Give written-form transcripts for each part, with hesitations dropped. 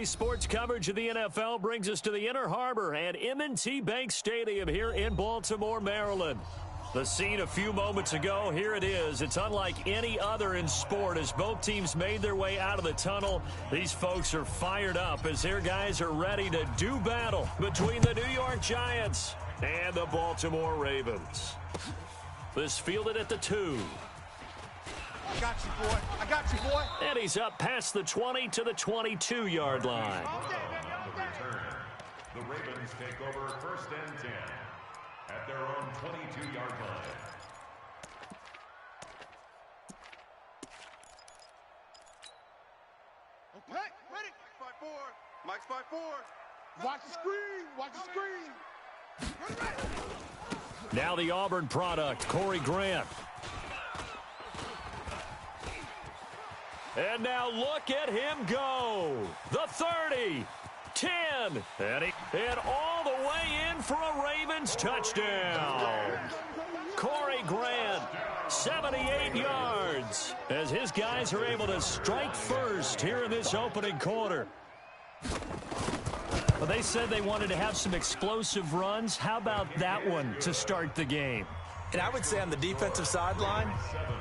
Sports coverage of the NFL brings us to the Inner Harbor and M&T Bank Stadium here in Baltimore, Maryland. The scene a few moments ago, here it is. It's unlike any other in sport as both teams made their way out of the tunnel. These folks are fired up as their guys are ready to do battle between the New York Giants and the Baltimore Ravens. This fielded at the 2. I got you, boy. I got you, boy. And he's up past the 20 to the 22-yard line. The Ravens take over 1st and 10 at their own 22-yard line. Okay, ready? Mike's 5-4. Mike's 5-4. Watch the screen. Watch the screen. Ready. Now the Auburn product, Corey Grant. And now look at him go. The 30, 10, and all the way in for a Ravens touchdown. Corey Grant, 78 yards, as his guys are able to strike first here in this opening quarter. Well, they said they wanted to have some explosive runs. How about that one to start the game? And I would say on the defensive sideline,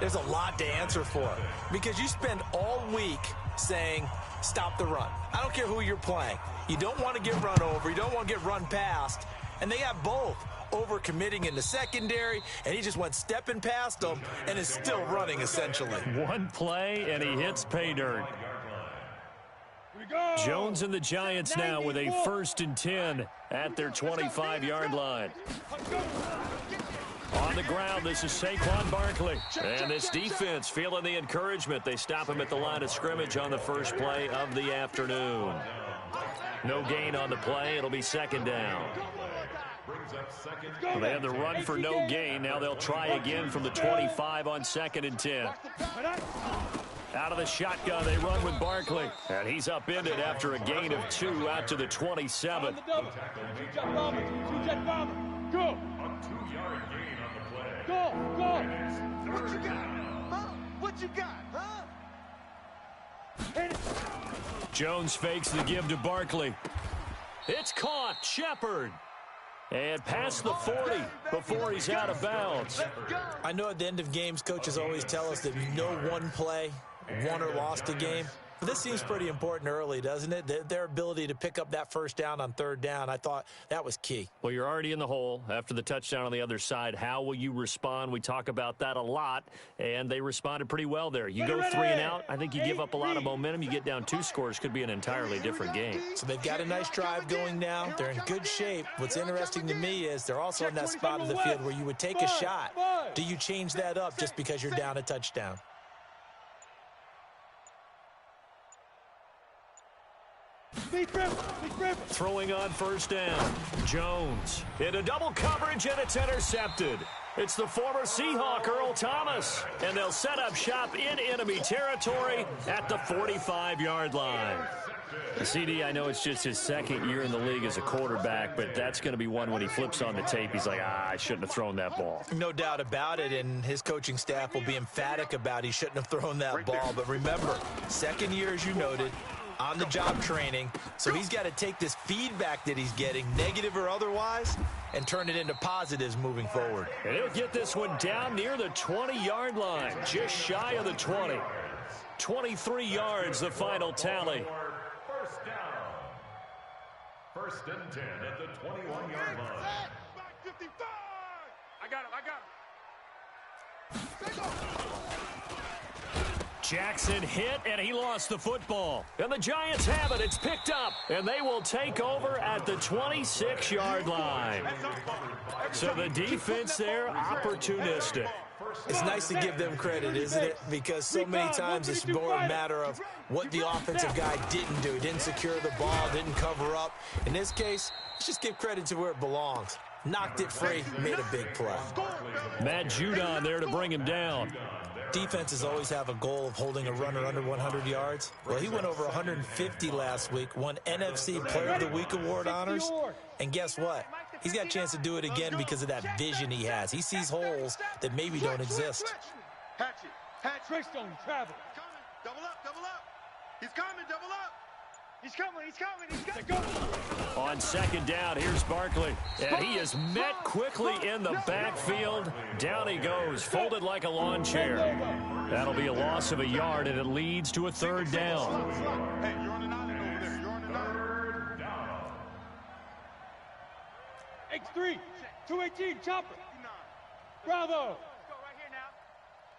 there's a lot to answer for because you spend all week saying, stop the run. I don't care who you're playing. You don't want to get run over. You don't want to get run past. And they have both over-committing in the secondary, and he just went stepping past them and is still running, essentially. One play, and he hits pay dirt. Jones and the Giants now with a 1st and 10 at their 25-yard line. On the ground, this is Saquon Barkley. And this defense feeling the encouragement. They stop him at the line of scrimmage on the first play of the afternoon. No gain on the play. It'll be 2nd down. They had the run for no gain. Now they'll try again from the 25 on 2nd and 10. Out of the shotgun, they run with Barkley. And he's upended after a gain of 2 out to the 27. Go. A 2-yard gain on the play. Go. What you got? Huh? What you got? Huh? Jones fakes the give to Barkley. It's caught. Shepard. And past the 40 before he's out of bounds. I know at the end of games, coaches always tell us that no one play won or lost a game. But this seems pretty important early, doesn't it? Their ability to pick up that 1st down on 3rd down, I thought that was key. Well, you're already in the hole after the touchdown on the other side. How will you respond? We talk about that a lot, and they responded pretty well there. You go 3 and out, I think you give up a lot of momentum. You get down 2 scores, could be an entirely different game. So they've got a nice drive going now. They're in good shape. What's interesting to me is they're also in that spot of the field where you would take a shot. Do you change that up just because you're down a touchdown? Throwing on 1st down. Jones into double coverage, and it's intercepted. It's the former Seahawk, Earl Thomas. And they'll set up shop in enemy territory at the 45-yard line. CD, I know it's just his 2nd year in the league as a quarterback, but that's going to be one when he flips on the tape. He's like, I shouldn't have thrown that ball. No doubt about it, and his coaching staff will be emphatic about he shouldn't have thrown that ball. But remember, 2nd year, as you noted, on-the-job training, so he's got to take this feedback that he's getting, negative or otherwise, and turn it into positives moving forward. And he'll get this one down near the 20-yard line, just shy of the 20. 23 yards, the final tally. 1st down. 1st and 10 at the 21-yard line. Back 55. I got him. Jackson hit, and he lost the football. And the Giants have it. It's picked up, and they will take over at the 26-yard line. So the defense there, opportunistic. It's nice to give them credit, isn't it? Because so many times it's more a matter of what the offensive guy didn't do. He didn't secure the ball, didn't cover up. In this case, let's just give credit to where it belongs. Knocked it free, made a big play. Matt Judon there to bring him down. Defenses always have a goal of holding a runner under 100 yards. Well, he went over 150 last week, won NFC Player of the Week award honors. And guess what? He's got a chance to do it again because of that vision he has. He sees holes that maybe don't exist. Hatch it. Trickstone, travel. Double up. He's coming, double up. He's coming, he's coming, he's coming. On second down, here's Barkley. And he is met quickly in the backfield. Down he goes, folded like a lawn chair. That'll be a loss of a yard, and it leads to a third down. Hey, you're on an island over there. You're on an island. X3, 218, chopper. Bravo.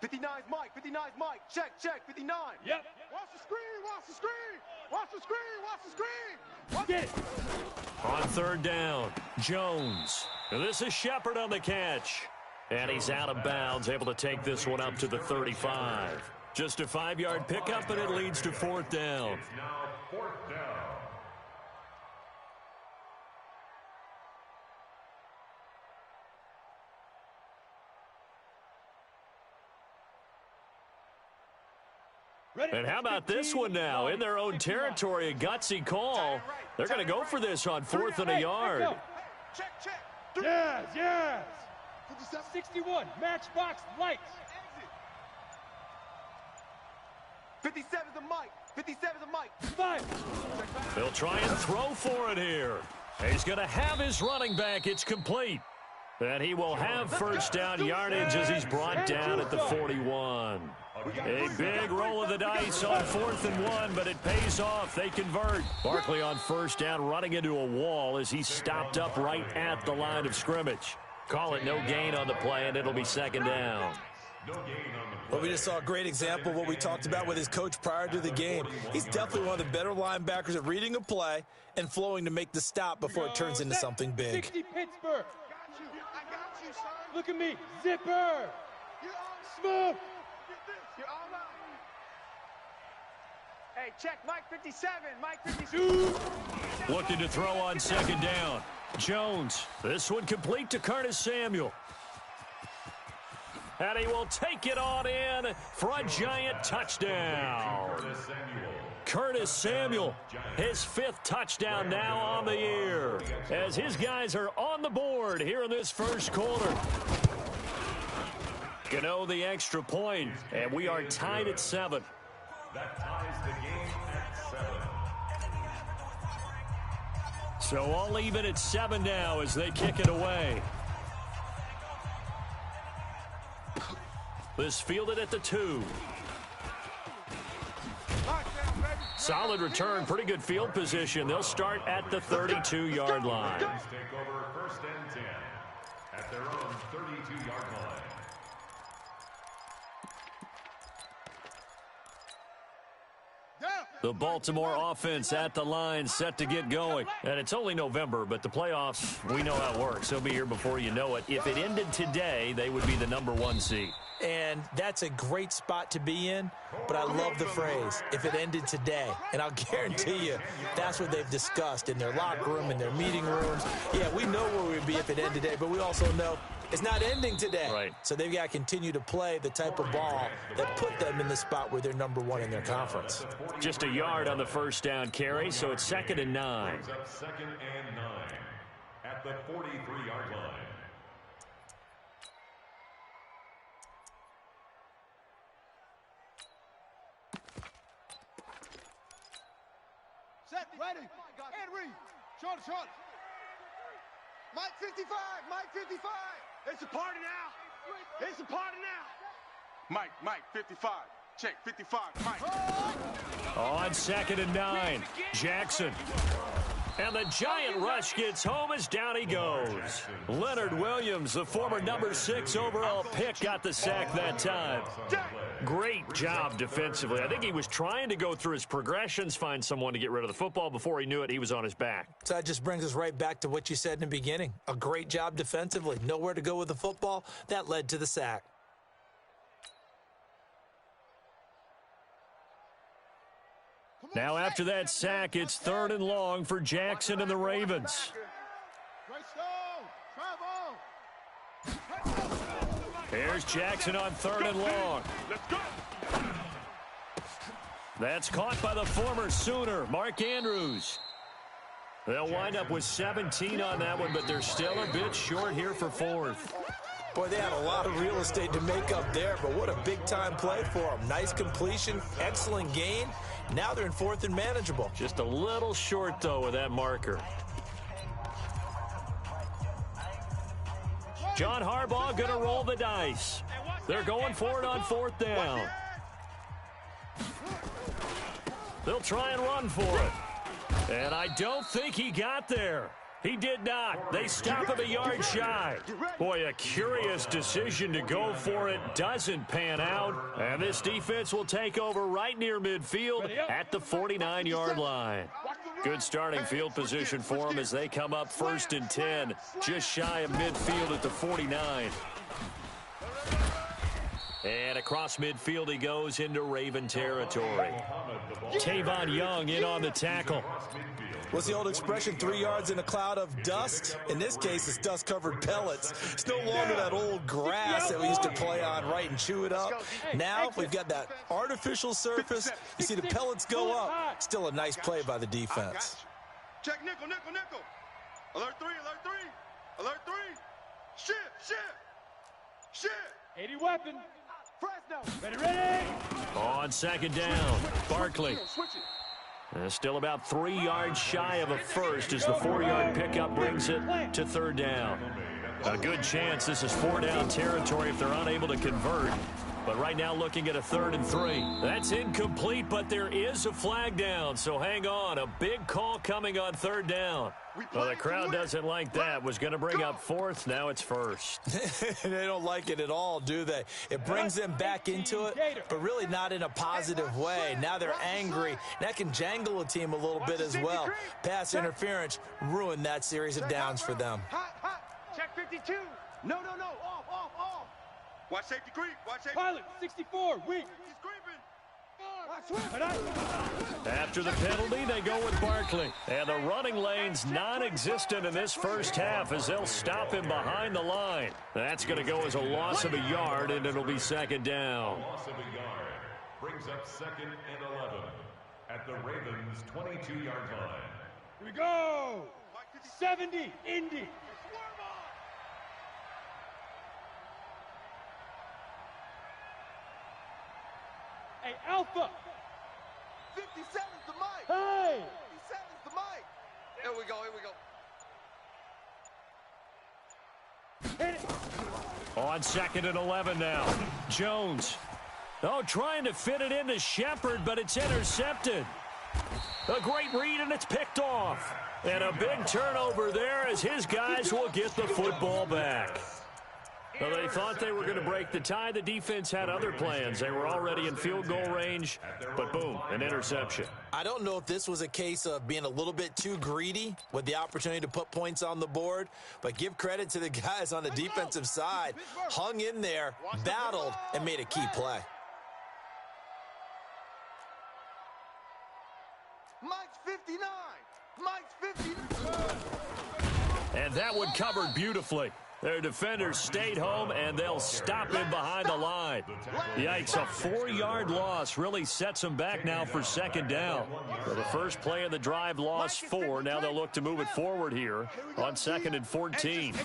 59's Mike, 59's Mike. Check, 59. Yep. Watch the screen, watch the screen. Watch the screen, watch the screen. Get it. On third down, Jones. This is Shepard on the catch. And he's out of bounds, able to take this one up to the 35. Just a 5-yard pickup, and it leads to fourth down. It's now fourth down. And how about this one now? In their own territory, a gutsy call. They're going to go for this on fourth and a yard. Check. Yes, yes. 61, matchbox lights. 57's the Mike. 57's the Mike. 5. They'll try and throw for it here. He's going to have his running back. It's complete. And he will have first down yardage as he's brought down at the 41. A big roll of the dice on 4th and 1, but it pays off. They convert. Barkley on first down, running into a wall as he stopped up right at the line of scrimmage. Call it no gain on the play, and it'll be second down. Well, we just saw a great example of what we talked about with his coach prior to the game. He's definitely one of the better linebackers at reading a play and flowing to make the stop before it turns into something big. 60 Pittsburgh. I got you, son. Look at me. Zipper. You're on. Smoke. You're all right. Hey, check Mike 57. Mike 57. Looking to throw on second down. Jones. This one complete to Curtis Samuel. And he will take it on in for a giant touchdown. Curtis Samuel, his 5th touchdown now on the year, as his guys are on the board here in this first quarter. Gano the extra point, and we are tied at 7. That ties the game at 7. So all even at 7 now as they kick it away. This fielded at the 2. Solid return, pretty good field position. They'll start at the 32-yard line. Take over first and 10 at their own 32-yard line. The Baltimore offense at the line, set to get going. And it's only November, but the playoffs, we know how it works. They'll be here before you know it. If it ended today, they would be the #1 seed. And that's a great spot to be in, but I love the phrase, if it ended today. And I'll guarantee you, that's what they've discussed in their locker room, in their meeting rooms. Yeah, we know where we'd be if it ended today, but we also know it's not ending today. Right. So they've got to continue to play the type of ball that put them in the spot where they're #1 in their conference. Just a yard on the first down carry, so it's 2nd and 9. Brings up 2nd and 9 at the 43-yard line. Set, ready, and read. Short. Mike 55, Mike 55. It's a party now. It's a party now. Mike 55. Check 55, Mike. On 2nd and 9, Jackson. And the giant rush gets home as down he goes. Leonard Williams, the former #6 overall pick, got the sack that time. Great job defensively. I think he was trying to go through his progressions, find someone to get rid of the football. Before he knew it, he was on his back. So that just brings us right back to what you said in the beginning. A great job defensively. Nowhere to go with the football. That led to the sack. Now after that sack, it's 3rd and long for Jackson and the Ravens. Here's Jackson on 3rd and long. That's caught by the former Sooner, Mark Andrews. They'll wind up with 17 on that one, but they're still a bit short here for 4th. Boy, they had a lot of real estate to make up there, but what a big-time play for them. Nice completion, excellent gain. Now they're in 4th and manageable. Just a little short, though, with that marker. John Harbaugh going to roll the dice. They're going for it on 4th down. They'll try and run for it. And I don't think he got there. He did not. They stop him a yard shy. Boy, a curious decision to go for it. Doesn't pan out. And this defense will take over right near midfield at the 49-yard line. Good starting field position for them as they come up 1st and 10. Just shy of midfield at the 49. And across midfield he goes into Raven territory. Tavon Young in on the tackle. What's the old expression, 3 yards in a cloud of dust? In this case, it's dust-covered pellets. It's no longer that old grass that we used to play on, right, and chew it up. Now we've got that artificial surface. You see the pellets go up. Still a nice play by the defense. Check nickel, nickel, nickel. Alert 3, alert 3. Alert 3. Shift. 80 weapon. Fresno. Ready. On 2nd down, Barkley. Still about 3 yards shy of a first as the 4-yard pickup brings it to 3rd down. A good chance this is 4-down territory if they're unable to convert. But right now looking at a 3rd and 3. That's incomplete, but there is a flag down, so hang on. A big call coming on 3rd down. Well, the crowd doesn't like that. Was going to bring up 4th. Now it's 1st. They don't like it at all, do they? It brings them back into it, but really not in a positive way. Now they're angry. That can jangle a team a little bit as well. Pass interference ruined that series of downs for them. Check 52. No. Off. Watch safety creep. Watch safety. Pilot, 64, weak. He's creeping. After the penalty, they go with Barkley. And the running lane's non-existent in this first half as they'll stop him behind the line. That's going to go as a loss of a yard, and it'll be 2nd down. Loss of a yard brings up 2nd and 11 at the Ravens' 22-yard line. Here we go. 70, Indy. Hey, Alpha. 57's the mic. Hey. 57's the mic. Here we go. Hit it. On 2nd and 11 now. Jones. Trying to fit it into Shepard, but it's intercepted. A great read, and it's picked off. And a big turnover there as his guys will get the football back. Well, they thought they were going to break the tie. The defense had other plans. They were already in field goal range, but boom, an interception. I don't know if this was a case of being a little bit too greedy with the opportunity to put points on the board, but give credit to the guys on the defensive side. Hung in there, battled, and made a key play. Mike's 59. Mike's 59. And that one covered beautifully. Their defenders stayed home, and they'll stop him behind the line. Yikes, a 4-yard loss really sets them back now for 2nd down. So the first play of the drive lost 4. Now they'll look to move it forward here on 2nd and 14.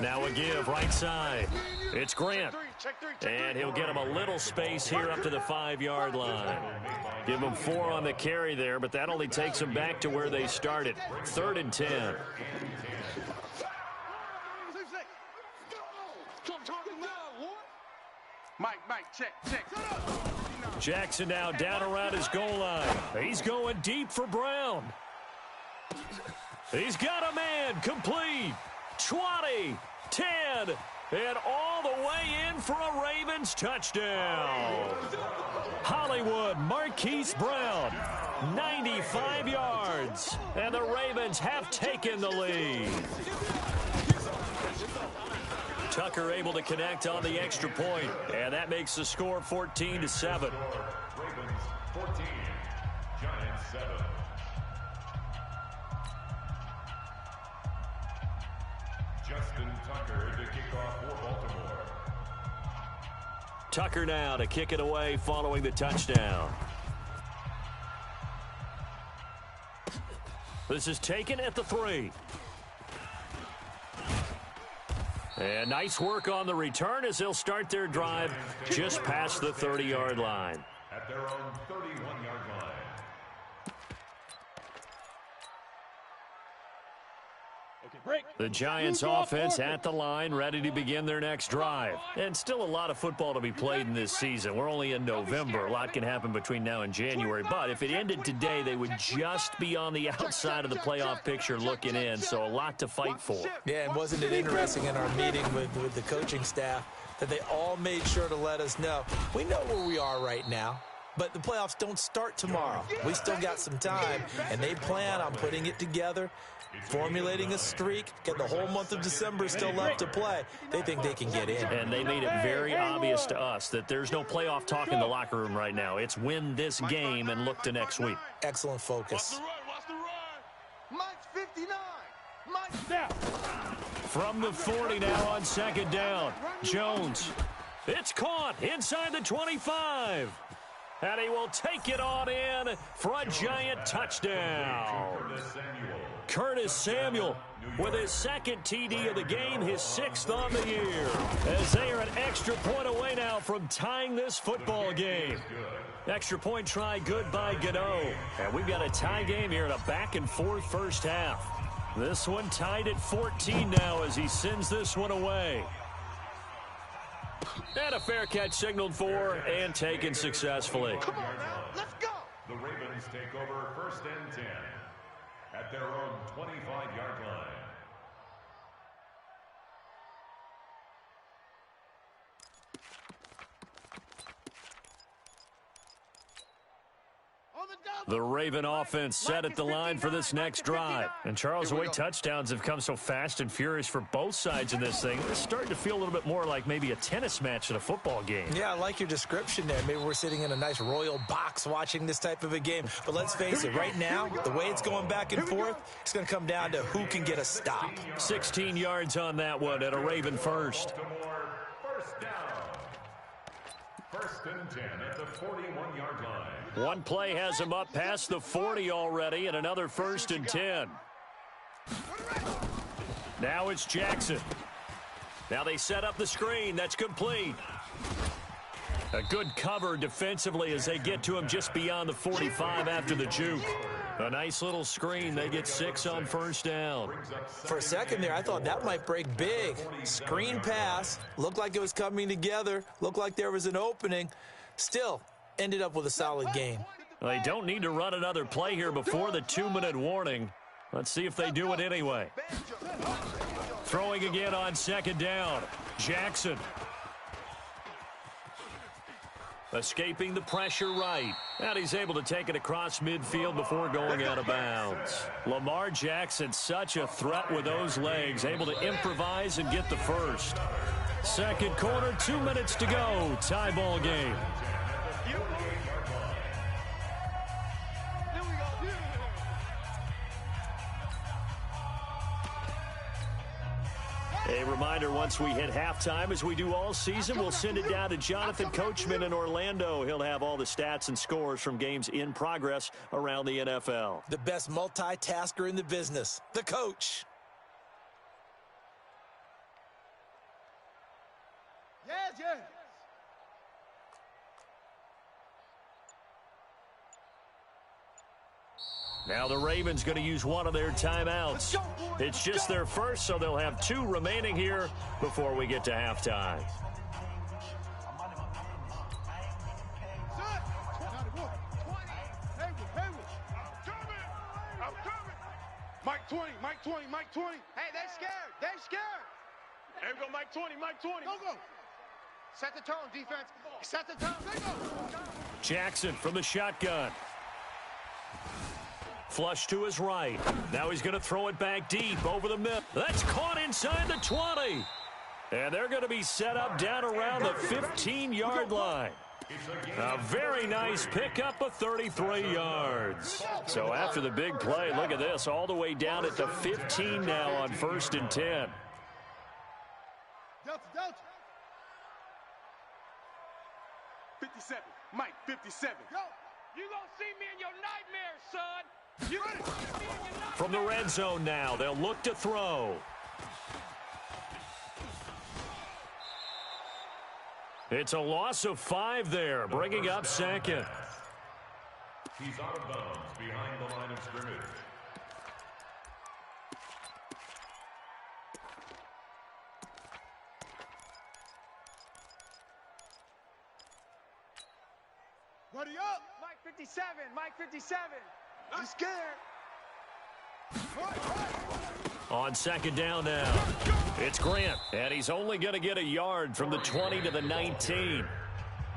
Now a give right side. It's Grant. And he'll get him a little space here up to the 5-yard line. Give him 4 on the carry there, but that only takes them back to where they started. 3rd and 10. Mike, check. Jackson now down around his goal line. He's going deep for Brown. He's got a man complete. 20, 10, and all the way in for a Ravens touchdown. Hollywood Marquise Brown, 95 yards, and the Ravens have taken the lead. Tucker able to connect on the extra point, and that makes the score 14-7. Ravens 14, Giants 7. Justin Tucker to kick off for Baltimore. Tucker now to kick it away following the touchdown. This is taken at the 3. And nice work on the return as they'll start their drive just past the 30-yard line. At at their own 31-yard line. The Giants offense at the line, ready to begin their next drive. And still a lot of football to be played in this season. We're only in November. A lot can happen between now and January. But if it ended today, they would just be on the outside of the playoff picture looking in. So a lot to fight for. Yeah, and wasn't it interesting in our meeting with the coaching staff that they all made sure to let us know, we know where we are right now, but the playoffs don't start tomorrow. We still got some time, and they plan on putting it together, formulating a streak, get the whole month of December still left to play. They think they can get in. And they made it very obvious to us that there's no playoff talk in the locker room right now. It's win this game and look to next week. Excellent focus. Watch the run. Mike's 59. Mike's Now. From the 40 now on second down. Jones. It's caught inside the 25. And he will take it on in for a Giant touchdown. Curtis Samuel with his second TD of the game, his 6th on the year. As they are an extra point away now from tying this football game. Extra point try good by Gano. And we've got a tie game here in a back-and-forth first half. This one tied at 14 now as he sends this one away. And a fair catch signaled for and taken successfully. Come on now, let's go. The Ravens take over 1st and 10 at their own 25-yard line. The Raven offense set at the line for this next drive. And Charles, the way touchdowns have come so fast and furious for both sides in this thing, it's starting to feel a little bit more like maybe a tennis match than a football game. Yeah, I like your description there. Maybe we're sitting in a nice royal box watching this type of a game. But let's face it, right now, the way it's going back and forth, it's going to come down to who can get a stop. 16 yards on that one at a Raven first. Baltimore, first down. 1st and 10 at the 41-yard line. One play has him up past the 40 already, and another 1st and 10. Now it's Jackson. Now they set up the screen. That's complete. A good cover defensively as they get to him just beyond the 45 after the juke. A nice little screen. They get 6 on 1st down. For a second there, I thought that might break big. Screen pass. Looked like it was coming together. Looked like there was an opening. Still ended up with a solid game. Well, they don't need to run another play here before the 2-minute warning. Let's see if they do it anyway. Throwing again on 2nd down. Jackson. Escaping the pressure right. And he's able to take it across midfield before going out of bounds. Lamar Jackson, such a threat with those legs. Able to improvise and get the first. Second quarter, 2 minutes to go. Tie ball game. A reminder, once we hit halftime, as we do all season, we'll send it down to Jonathan Coachman in Orlando. He'll have all the stats and scores from games in progress around the NFL. The best multitasker in the business, the coach. Yes, yes. Now the Ravens going to use one of their timeouts. It's just their first, so they'll have 2 remaining here before we get to halftime. Mike 20, Mike 20, Mike 20. Hey, they're scared. They're scared. Here we go, Mike 20, Mike 20. Go, go. Set the tone, defense. Set the tone. They go. Jackson from the shotgun. Flush to his right. Now he's going to throw it back deep over the middle. That's caught inside the 20. And they're going to be set up down around the 15-yard line. A very nice pickup of 33 yards. So after the big play, look at this, all the way down at the 15 now on 1st and 10. Delta, Delta. 57, Mike 57. Yo, you gonna see me in your nightmares, son. From the red zone now, they'll look to throw. It's a loss of 5 there, bringing up second. He's out of bounds behind the line of scrimmage. Ready up. Mike 57. Mike 57. I'm scared. On second down now, it's Grant, and he's only going to get a yard from the 20 to the 19.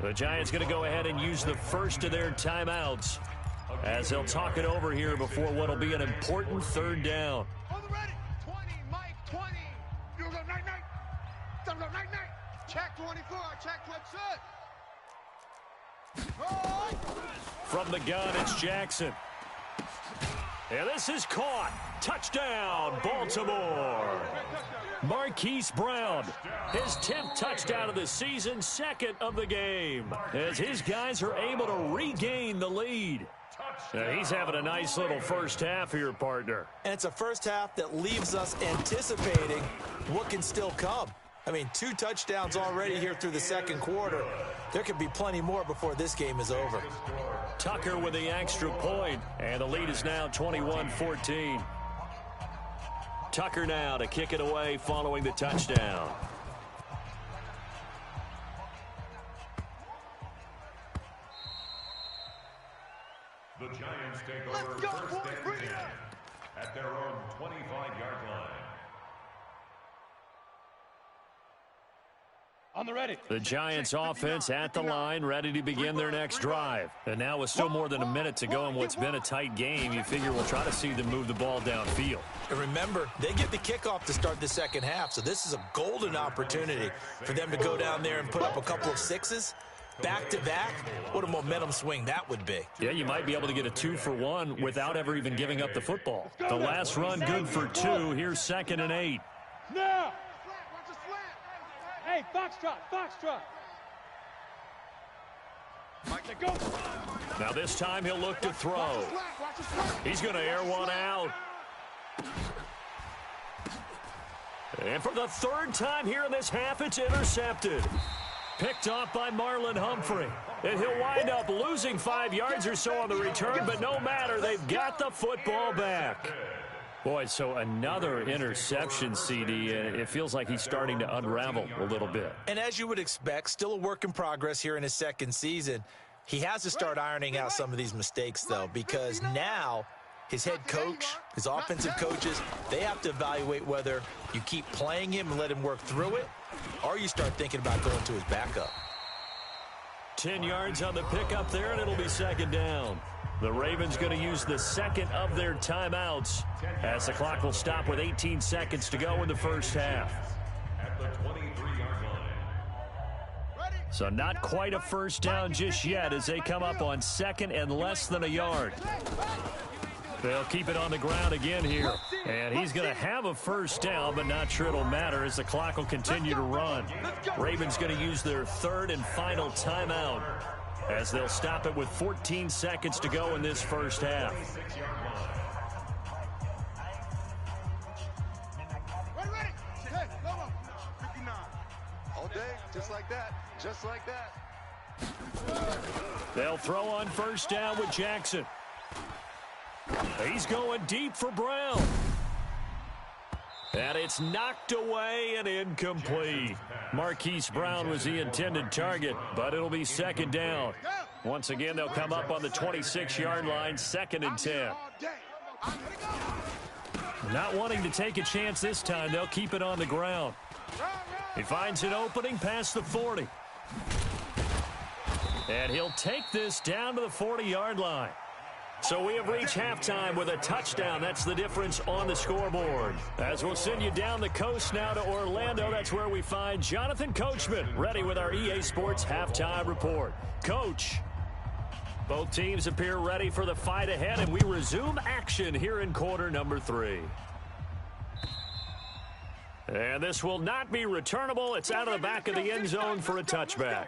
The Giants going to go ahead and use the first of their timeouts as they'll talk it over here before what will be an important third down. On the ready. 20, Mike 20. You go night night. Go night night. Check 24. Check what's it. From the gun, it's Jackson. And this is caught. Touchdown, Baltimore. Marquise Brown, his 10th touchdown of the season, second of the game, as his guys are able to regain the lead. He's having a nice little first half here, partner. And it's a first half that leaves us anticipating what can still come. I mean, 2 touchdowns already here through the second quarter. There could be plenty more before this game is over. Tucker with the extra point, and the lead is now 21-14. Tucker now to kick it away following the touchdown. The Giants take over first and 10 at their own 25-yard line. On the ready. The Giants offense at the line, ready to begin their next drive. And now with still more than a minute to go in what's been a tight game, you figure we'll try to see them move the ball downfield. And remember, they get the kickoff to start the second half, so this is a golden opportunity for them to go down there and put up a couple of 6s. Back-to-back, what a momentum swing that would be. Yeah, you might be able to get a 2-for-1 without ever even giving up the football. The last run good for 2. Here's 2nd and 8. Now. Hey, Foxtrot, Foxtrot. Go. Now this time he'll look to throw. He's going to air one out. And for the 3rd time here in this half, it's intercepted. Picked off by Marlon Humphrey. And he'll wind up losing 5 yards or so on the return, but no matter, they've got the football back. Boy, so another interception, CD, and it feels like he's starting to unravel a little bit. And as you would expect, still a work in progress here in his second season. He has to start ironing out some of these mistakes, though, because now his head coach, his offensive coaches, they have to evaluate whether you keep playing him and let him work through it, or you start thinking about going to his backup. 10 yards on the pickup there, and it'll be 2nd down. The Ravens going to use the second of their timeouts as the clock will stop with 18 seconds to go in the first half. At the 23-yard line. So not quite a first down just yet as they come up on 2nd and less than a yard. They'll keep it on the ground again here. And he's going to have a first down, but not sure it'll matter as the clock will continue to run. Ravens going to use their 3rd and final timeout as they'll stop it with 14 seconds to go in this first half. Ready. Hey, go on. 59. All day, just like that. Just like that. They'll throw on first down with Jackson. He's going deep for Brown. And it's knocked away and incomplete. Marquise Brown was the intended target, but it'll be 2nd down. Once again, they'll come up on the 26-yard line, 2nd and 10. Not wanting to take a chance this time, they'll keep it on the ground. He finds an opening past the 40. And he'll take this down to the 40-yard line. So we have reached halftime with a touchdown. That's the difference on the scoreboard. As we'll send you down the coast now to Orlando, that's where we find Jonathan Coachman ready with our EA Sports halftime report. Coach, both teams appear ready for the fight ahead, and we resume action here in quarter number 3. And this will not be returnable. It's out of the back of the end zone for a touchback.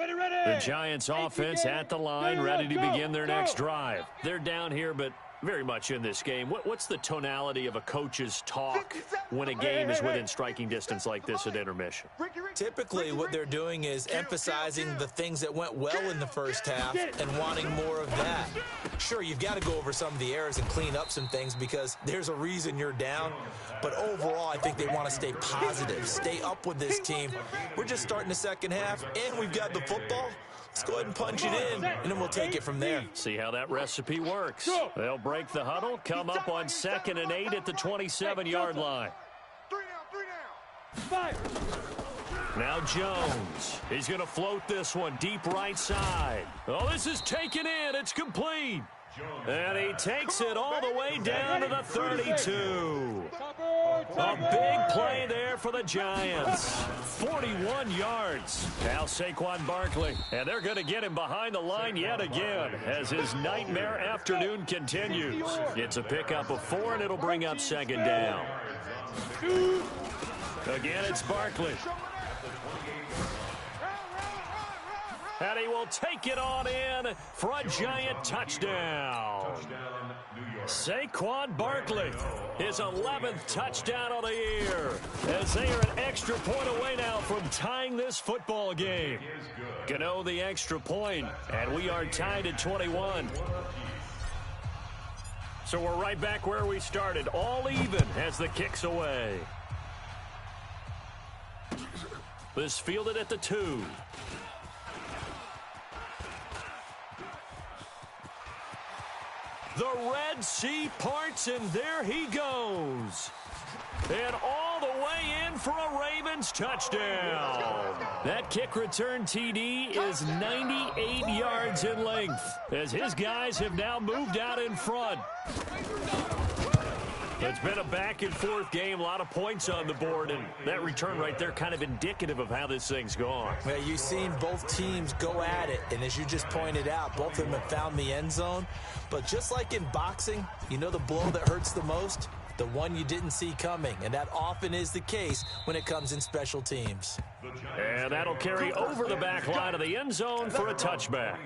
The Giants offense at the line, ready to begin their next drive. They're down here, but very much in this game. What's the tonality of a coach's talk when a game is within striking distance like this at intermission? Typically, what they're doing is emphasizing the things that went well in the first half and wanting more of that. Sure, you've got to go over some of the errors and clean up some things because there's a reason you're down. But overall, I think they want to stay positive, stay up with this team. We're just starting the second half, and we've got the football. Let's go ahead and punch it in, and then we'll take it from there. See how that recipe works. They'll break the huddle, come up on 2nd and 8 at the 27-yard line. 3 down. 5. Now Jones. He's going to float this one deep right side. Oh, this is taken in. It's complete. And he takes it all the way down to the 32. A big play there for the Giants. 41 yards. Now Saquon Barkley. And they're going to get him behind the line yet again as his nightmare afternoon continues. It's a pickup of 4, and it'll bring up 2nd down. Again, it's Barkley. And he will take it on in for a Giant touchdown. Saquon Barkley, his 11th touchdown of the year, as they are an extra point away now from tying this football game. Gano the extra point, and we are tied at 21. So we're right back where we started, all even as the kick's away. This fielded at the 2. The Red Sea parts, and there he goes. And all the way in for a Ravens touchdown. That kick return TD is 98 yards in length, as his guys have now moved out in front. It's been a back-and-forth game, a lot of points on the board, and that return right there kind of indicative of how this thing's gone. Well, you've seen both teams go at it, and as you just pointed out, both of them have found the end zone. But just like in boxing, you know the blow that hurts the most? The one you didn't see coming, and that often is the case when it comes in special teams. And that'll carry over the back line of the end zone for a touchback.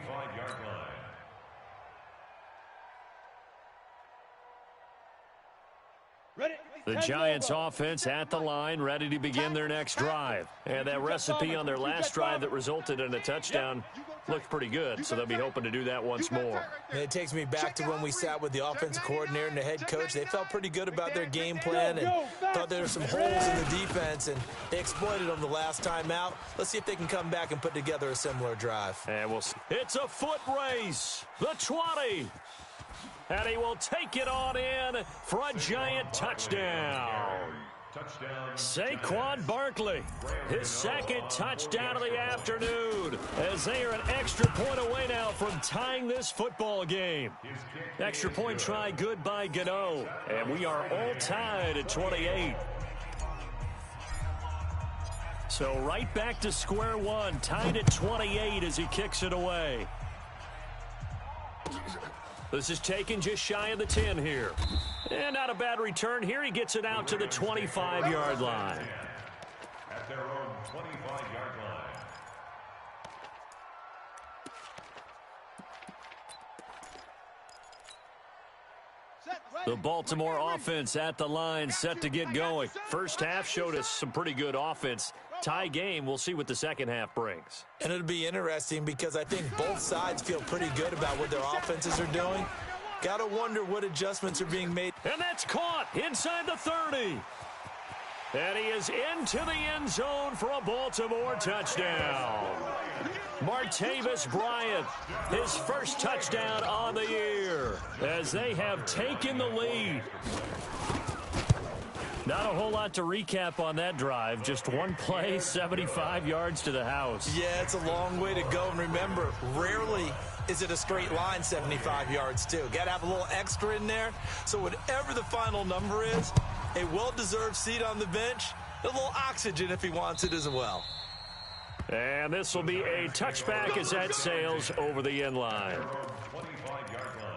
The Giants offense at the line, ready to begin their next drive. And that recipe on their last drive that resulted in a touchdown looked pretty good, so they'll be hoping to do that once more. And it takes me back to when we sat with the offensive coordinator and the head coach. They felt pretty good about their game plan and thought there were some holes in the defense, and they exploited them the last time out. Let's see if they can come back and put together a similar drive. And we'll see. It's a foot race. The 20. And he will take it on in for a Giant touchdown. Saquon Barkley, his 2nd touchdown of the afternoon, as they are an extra point away now from tying this football game. Extra point try good by Gano, and we are all tied at 28. So right back to square one, tied at 28 as he kicks it away. This is taken just shy of the 10 here. And not a bad return here. He gets it out to the 25-yard line. At their own 25-yard line. The Baltimore offense at the line, set to get going. First half showed us some pretty good offense. Tie game, we'll see what the second half brings. And it'll be interesting because I think both sides feel pretty good about what their offenses are doing. Got to wonder what adjustments are being made. And that's caught inside the 30. And he is into the end zone for a Baltimore touchdown. Martavis Bryant, his first touchdown on the year, as they have taken the lead. Not a whole lot to recap on that drive. Just one play, 75 yards to the house. Yeah, it's a long way to go. And remember, rarely is it a straight line 75 yards, too. Got to have a little extra in there. So whatever the final number is, a well-deserved seat on the bench, a little oxygen if he wants it as well. And this will be a touchback as that sails over the end line. 25-yard line.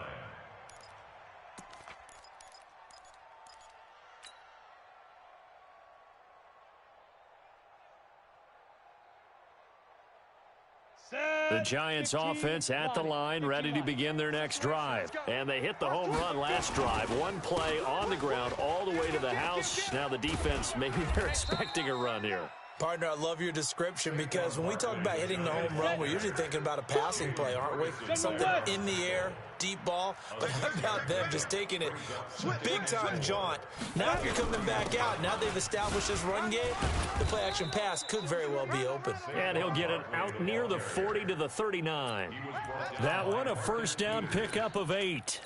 The Giants offense at the line, ready to begin their next drive. And they hit the home run last drive. One play on the ground all the way to the house. Now the defense, maybe they're expecting a run here. Partner, I love your description because when we talk about hitting the home run, we're usually thinking about a passing play, aren't we? Something in the air, deep ball. But how about them just taking it big-time jaunt? Now if you're coming back out, now they've established this run game, the play-action pass could very well be open. And he'll get it out near the 40 to the 39. That one, a first down pickup of 8.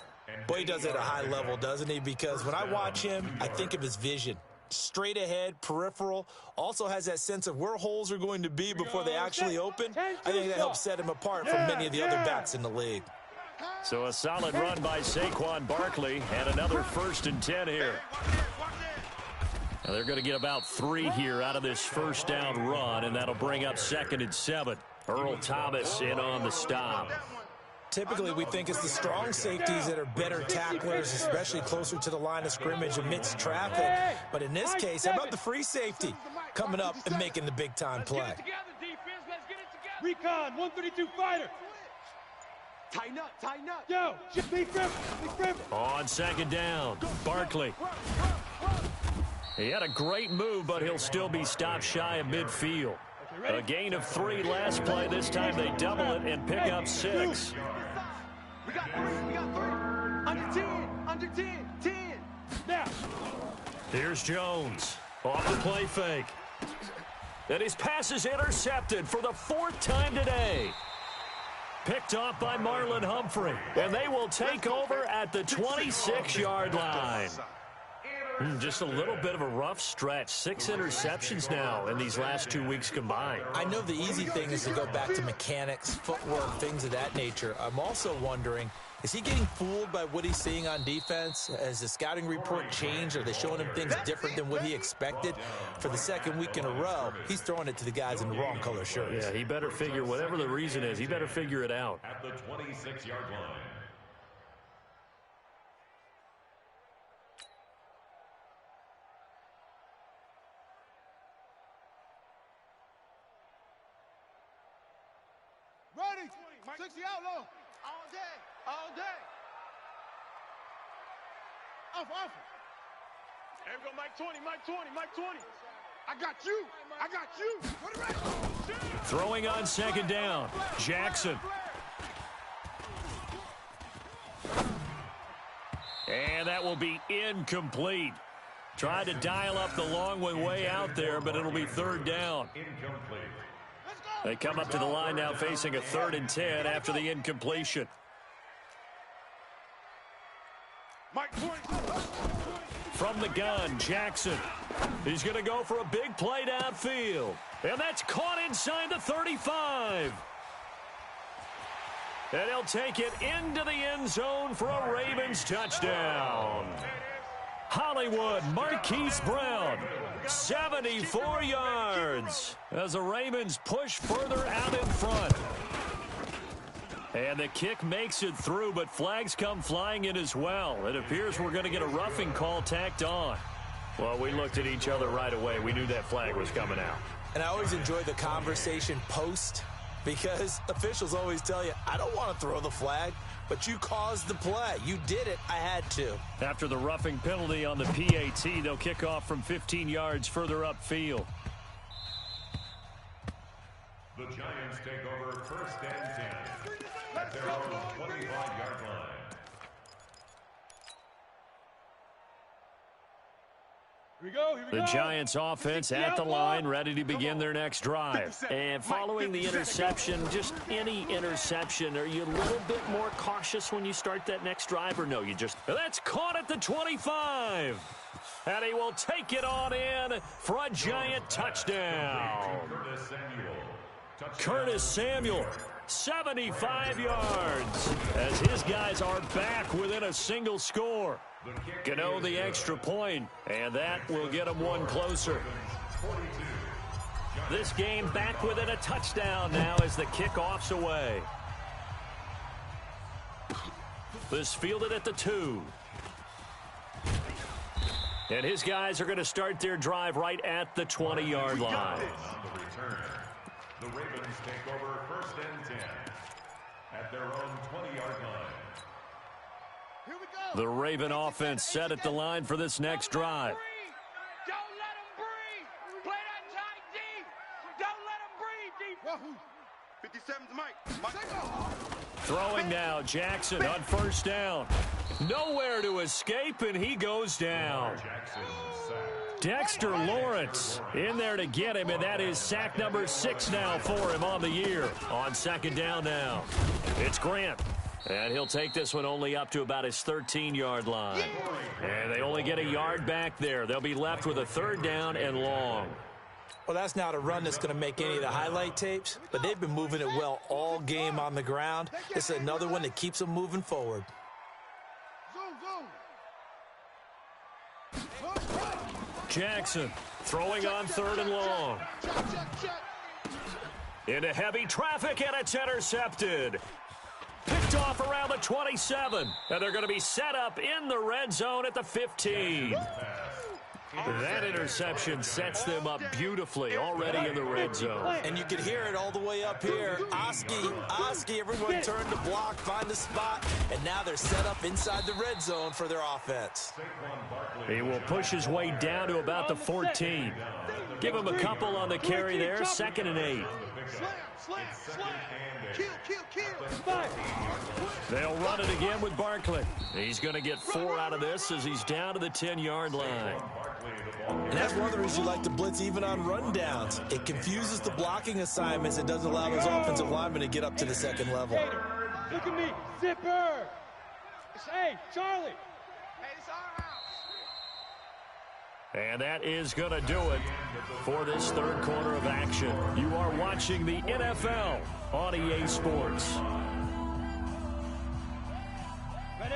Boy, he does it at a high level, doesn't he? Because when I watch him, I think of his vision. Straight ahead, peripheral, also has that sense of where holes are going to be before they actually open. I think that helps set him apart from many of the other backs in the league. So a solid run by Saquon Barkley and another 1st and 10 here. Now they're going to get about 3 here out of this first down run, and that'll bring up 2nd and 7. Earl Thomas in on the stop. Typically, we think it's the strong safeties that are better tacklers, especially closer to the line of scrimmage amidst traffic. But in this case, how about the free safety coming up and making the big-time play? Recon, 132 fighter. Tighten up, tighten up. Yo, be careful, be careful. On 2nd down, Barkley. He had a great move, but he'll still be stopped shy of midfield. A gain of 3 last play. This time they double it and pick up 6. We got 3, we got 3. Under 10, 10. Now. Here's Jones. Off the play fake. And his pass is intercepted for the 4th time today. Picked off by Marlon Humphrey. And they will take over at the 26-yard line. Just a little bit of a rough stretch. 6 interceptions now in these last 2 weeks combined. I know the easy thing is to go back to mechanics, footwork, things of that nature. I'm also wondering, is he getting fooled by what he's seeing on defense? Has the scouting report changed? Are they showing him things different than what he expected? For the 2nd week in a row, he's throwing it to the guys in the wrong color shirts. Yeah, he better figure, whatever the reason is, he better figure it out. At the 26-yard line. Ready, 60 outlaw. All day, all day. Off. Here we go, Mike 20, Mike 20, Mike 20. I got you. Put it right. Throwing on 2nd down, Jackson. And that will be incomplete. Tried to dial up the long one way out there, but it'll be 3rd down. Incomplete. They come up to the line now facing a 3rd and 10 after the incompletion. Mike 20. From the gun, Jackson. He's going to go for a big play downfield. And that's caught inside the 35. And he'll take it into the end zone for a Ravens touchdown. Hollywood Marquise Brown, 74 yards as the Ravens push further out in front. And the kick makes it through, but flags come flying in as well. It appears we're going to get a roughing call tacked on. Well, we looked at each other right away. We knew that flag was coming out. And I always enjoy the conversation post because officials always tell you, I don't want to throw the flag, but you caused the play. You did it. I had to. After the roughing penalty on the PAT, they'll kick off from 15 yards further upfield. The Giants take over 1st and 10 at their own 25-yard line. Here we go. The Giants offense at the line, ready to begin their next drive. And following the interception, just any interception, are you a little bit more cautious when you start that next drive, or no, you just... That's caught at the 25. And he will take it on in for a Giant touchdown. Curtis Samuel, 75 yards, as his guys are back within a single score. Gano the extra point, and that will get him one closer. This game back within a touchdown now as the kickoff's away. This fielded at the 2. And his guys are going to start their drive right at the 20-yard line. The Ravens take over 1st and 10 at their own 20-yard line. Here we go. The Raven offense set at the line for this next drive. Don't let him breathe. Play that tight D. Don't let him breathe. 57's Mike. Throwing now, Jackson on 1st down. Nowhere to escape, and he goes down. Dexter Lawrence in there to get him, and that is sack number 6 now for him on the year. On 2nd down now, it's Grant. And he'll take this one only up to about his 13-yard line. And they only get a yard back there. They'll be left with a 3rd down and long. Well, that's not a run that's going to make any of the highlight tapes, but they've been moving it well all game on the ground. It's another one that keeps them moving forward. Jackson throwing on 3rd and long. Into heavy traffic, and it's intercepted. Picked off around the 27, and they're going to be set up in the red zone at the 15. That interception sets them up beautifully already in the red zone. And you can hear it all the way up here. Oski, everyone turned to block, find a spot, and now they're set up inside the red zone for their offense. He will push his way down to about the 14. Give him a couple on the carry there, 2nd and 8. Slam. Kill. They'll run it again with Barkley. He's going to get 4 out of this as he's down to the 10-yard line. And that's one of the reasons you like to blitz even on rundowns. It confuses the blocking assignments. It doesn't allow those offensive linemen to get up to the 2nd level. Hey, look at me, Zipper. Hey, Charlie. Hey, it's our house. And that is going to do it for this 3rd quarter of action. You are watching the NFL on EA Sports.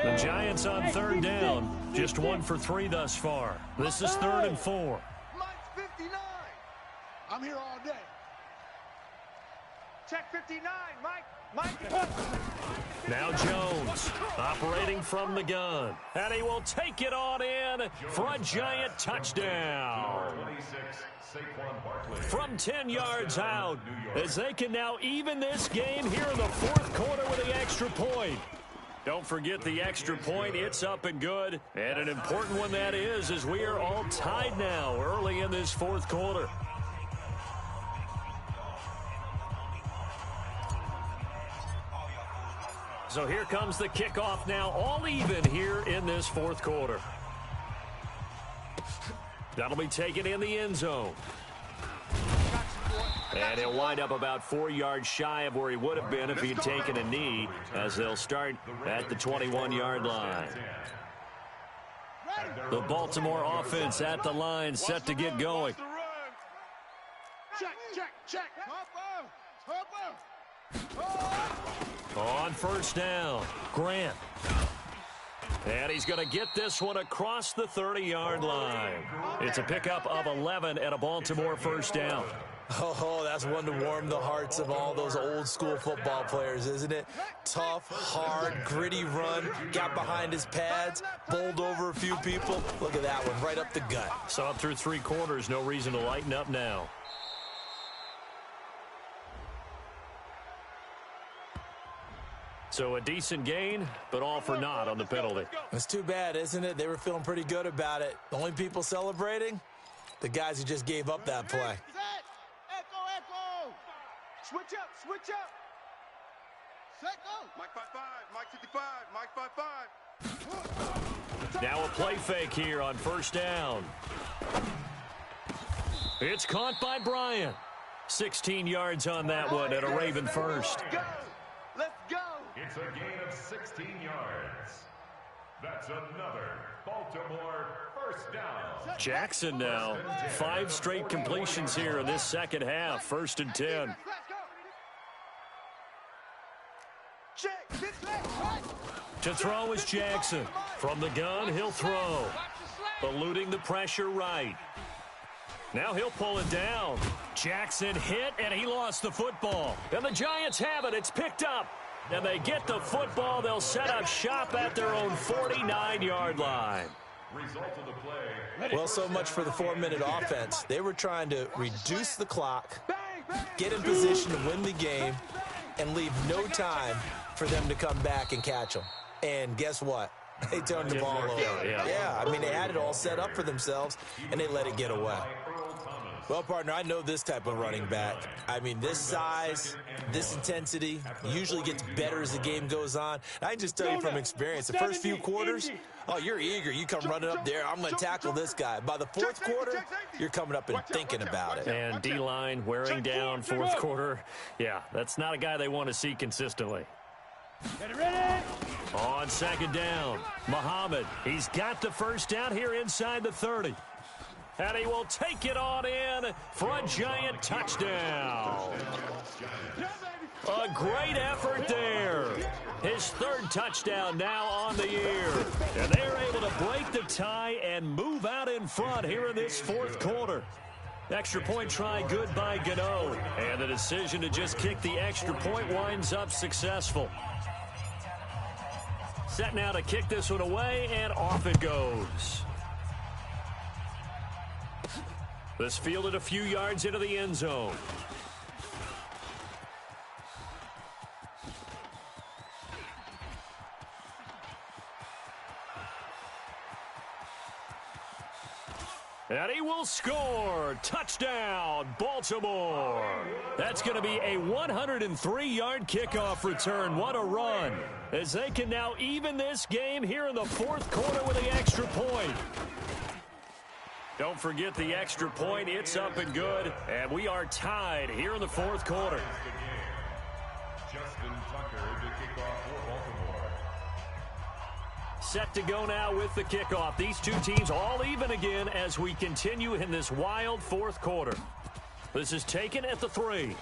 The Giants on 3rd down, just 1 for 3 thus far. This is 3rd and 4. Mike's 59. I'm here all day. Check 59, Mike. Now Jones operating from the gun, and he will take it on in for a Giant touchdown. From 10 yards out, as they can now even this game here in the 4th quarter with the extra point. Don't forget the extra point. It's up and good, and an important one that is, as we are all tied now early in this 4th quarter. So here comes the kickoff now, all even here in this 4th quarter. That'll be taken in the end zone. And he'll wind up about 4 yards shy of where he would have been if he'd taken a knee, as they'll start at the 21-yard line. The Baltimore offense at the line, set to get going. Check. On 1st down, Grant. And he's going to get this one across the 30-yard line. It's a pickup of 11 and a Baltimore 1st down. Oh, that's one to warm the hearts of all those old-school football players, isn't it? Tough, hard, gritty run, got behind his pads, bowled over a few people. Look at that one, right up the gut. So up through 3 quarters, no reason to lighten up now. So a decent gain, but all for naught on the penalty. It's too bad, isn't it? They were feeling pretty good about it. The only people celebrating, the guys who just gave up that play. Echo. Switch up. Set go. Mike 55, Mike 55, Mike 55. Now a play fake here on 1st down. It's caught by Bryant. 16 yards on that one and a Raven first. Let's go. It's a gain of 16 yards. That's another Baltimore 1st down. Jackson now, 5 straight completions here in this 2nd half. 1st and 10. To throw is Jackson. From the gun, he'll throw. Eluding the pressure right. Now he'll pull it down. Jackson hit, and he lost the football. And the Giants have it. It's picked up. And they get the football. They'll set up shop at their own 49-yard line. Result of the play. Well, so much for the 4-minute offense. They were trying to reduce the clock, get in position to win the game, and leave no time for them to come back and catch them. And guess what? They turned the ball over. Yeah, I mean, they had it all set up for themselves, and they let it get away. Well, partner, I know this type of running back. I mean, this size, this intensity usually gets better as the game goes on. I can just tell you from experience, the first few quarters, oh, you're eager. You come running up there, I'm going to tackle this guy. By the fourth quarter, you're coming up and thinking about it. And D-line wearing down fourth quarter. Yeah, that's not a guy they want to see consistently. Ready. On second down, Muhammad. He's got the first down here inside the 30. And he will take it on in for a Giant touchdown. A great effort there. His third touchdown now on the year. And they're able to break the tie and move out in front here in this fourth quarter. Extra point try good by Gano. And the decision to just kick the extra point winds up successful. Set now to kick this one away, and off it goes. This fielded a few yards into the end zone. And he will score. Touchdown, Baltimore. That's going to be a 103-yard kickoff return. What a run. As they can now even this game here in the fourth quarter with the extra point. Don't forget the extra point. It's up and good. And we are tied here in the fourth quarter. Justin Tucker to kick off for Baltimore. Set to go now with the kickoff. These two teams all even again as we continue in this wild fourth quarter. This is taken at the 3.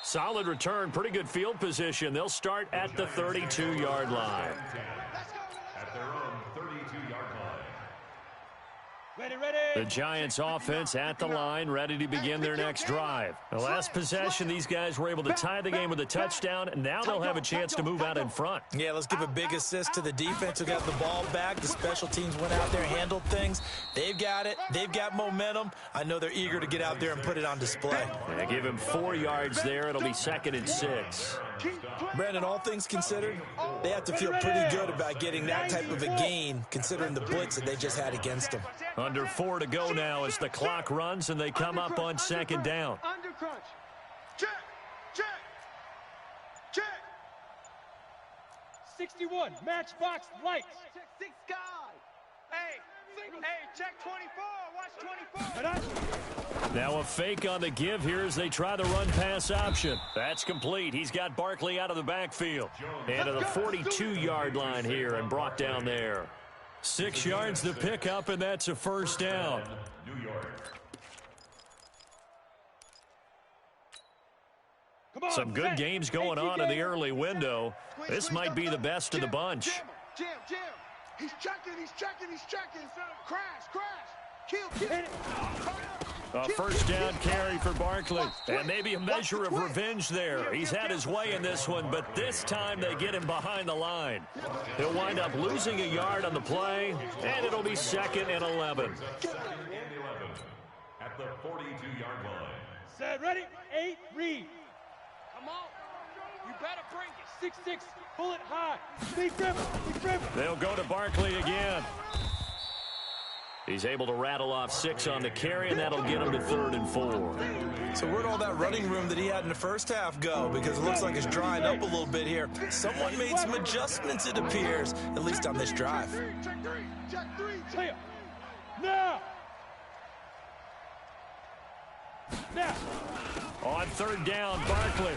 Solid return, pretty good field position. They'll start at the 32-yard line. At their own 32-yard line. Ready. The Giants offense at the line, ready to begin their next drive. The last possession, these guys were able to tie the game with a touchdown, and now they'll have a chance to move out in front. Yeah, let's give a big assist to the defense who got the ball back. The special teams went out there and handled things. They've got it. They've got momentum. I know they're eager to get out there and put it on display. They give him 4 yards there. It'll be 2nd and 6. Brandon, all things considered, they have to feel pretty good about getting that type of a gain considering the blitz that they just had against them. Under 4 to go now as the clock runs and they come up on 2nd down. Under crunch. Check. 61, matchbox lights. Check 6 guy. Hey, check 24. Watch 24. Now a fake on the give here as they try the run-pass option. That's complete. He's got Barkley out of the backfield. And to the 42-yard line here and brought down there. 6 yards to pick up, and that's a first down. New York. Some good games going on in the early window. This might be the best of the bunch. Jim. He's checking. Crash. Kill. A first down carry for Barkley. And maybe a measure of revenge there. He's had his way in this one, but this time they get him behind the line. He'll wind up losing a yard on the play, and it'll be 2nd and 11. At the 42-yard line. Set, ready, 8, read. Come on. You better bring it. 6-6, pull it high. Be driven. They'll go to Barkley again. He's able to rattle off 6 on the carry, and that'll get him to 3rd and 4. So where'd all that running room that he had in the first half go? Because it looks like it's drying up a little bit here. Someone made some adjustments, it appears, at least on this drive. Check 3. Clear. Now. On 3rd down, Barkley.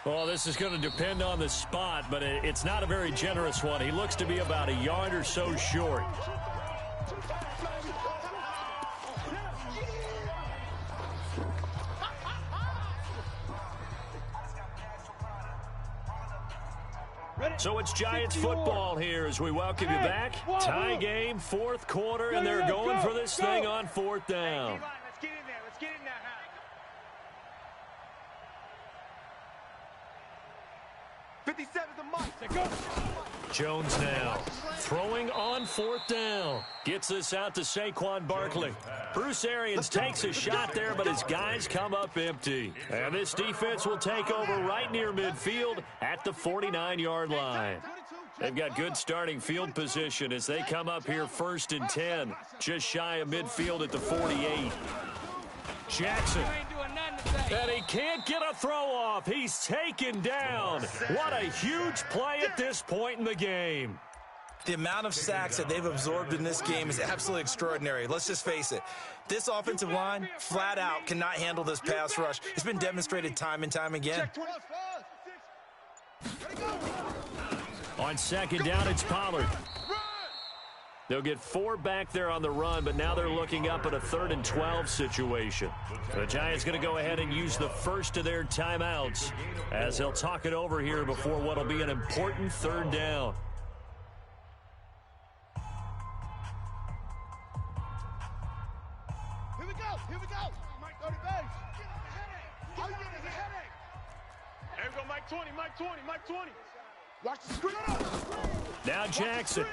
Well, this is going to depend on the spot, but it's not a very generous one. He looks to be about a yard or so short. So it's Giants football here as we welcome you back. Tie game, 4th quarter, and they're going for this thing on 4th down. Let's get in there. 57 the mark. Go. Jones now throwing on 4th down. Gets this out to Saquon Barkley. Bruce Arians takes a shot there, but his guys come up empty. And this defense will take over right near midfield at the 49-yard line. They've got good starting field position as they come up here 1st and 10, just shy of midfield at the 48. Jackson. And he can't get a throw off. He's taken down. What a huge play at this point in the game. The amount of sacks that they've absorbed in this game is absolutely extraordinary. Let's just face it. This offensive line, flat out, cannot handle this pass rush. It's been demonstrated time and time again. On 2nd down, it's Pollard. They'll get 4 back there on the run, but now they're looking up at a 3rd and 12 situation. The Giants going to go ahead and use the first of their timeouts as they'll talk it over here before what will be an important 3rd down. Here we go. Mike, go to base. How you getting a headache? There we go, Mike 20. Watch the screen. Now Jackson.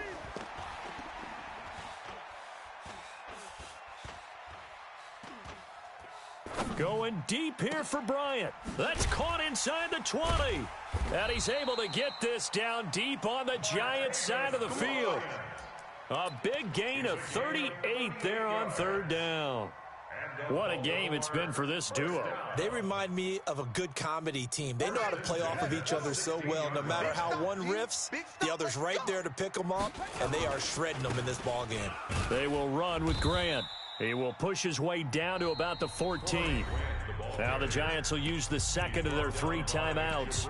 Going deep here for Bryant. That's caught inside the 20. And he's able to get this down deep on the Giants side of the field. A big gain of 38 there on 3rd down. What a game it's been for this duo. They remind me of a good comedy team. They know how to play off of each other so well. No matter how one riffs, the other's right there to pick them up, and they are shredding them in this ball game. They will run with Grant. He will push his way down to about the 14. Now the Giants will use the 2nd of their 3 timeouts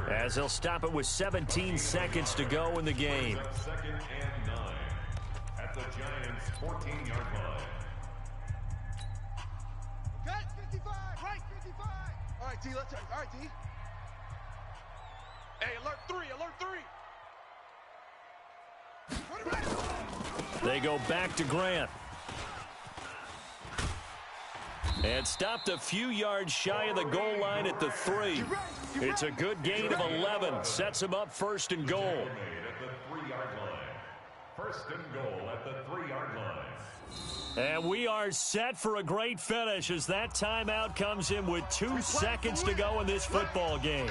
as they'll stop it with 17 seconds to go in the game. 2nd and 9 at the Giants' 14-yard line. Okay, 55. Right, 55. All right, D, let's go. All right, D. Hey, alert 3. They go back to Grant. And stopped a few yards shy of the goal line at the 3. It's a good gain of 11. Sets him up 1st and goal. At the 3-yard line. 1st and goal at the 3-yard line. And we are set for a great finish as that timeout comes in with 2 seconds to go in this football game.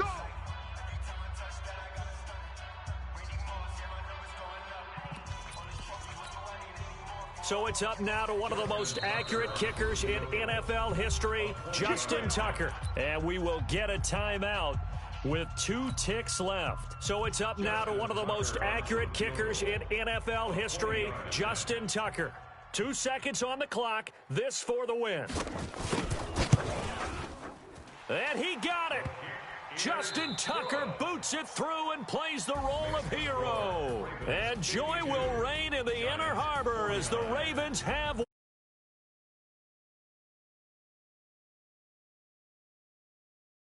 So it's up now to one of the most accurate kickers in NFL history, Justin Tucker. And we will get a timeout with 2 ticks left. So it's up now to one of the most accurate kickers in NFL history, Justin Tucker. 2 seconds on the clock. This for the win. And he got it. Justin Tucker boots it through and plays the role of hero. And joy will reign in the Inner Harbor as the Ravens have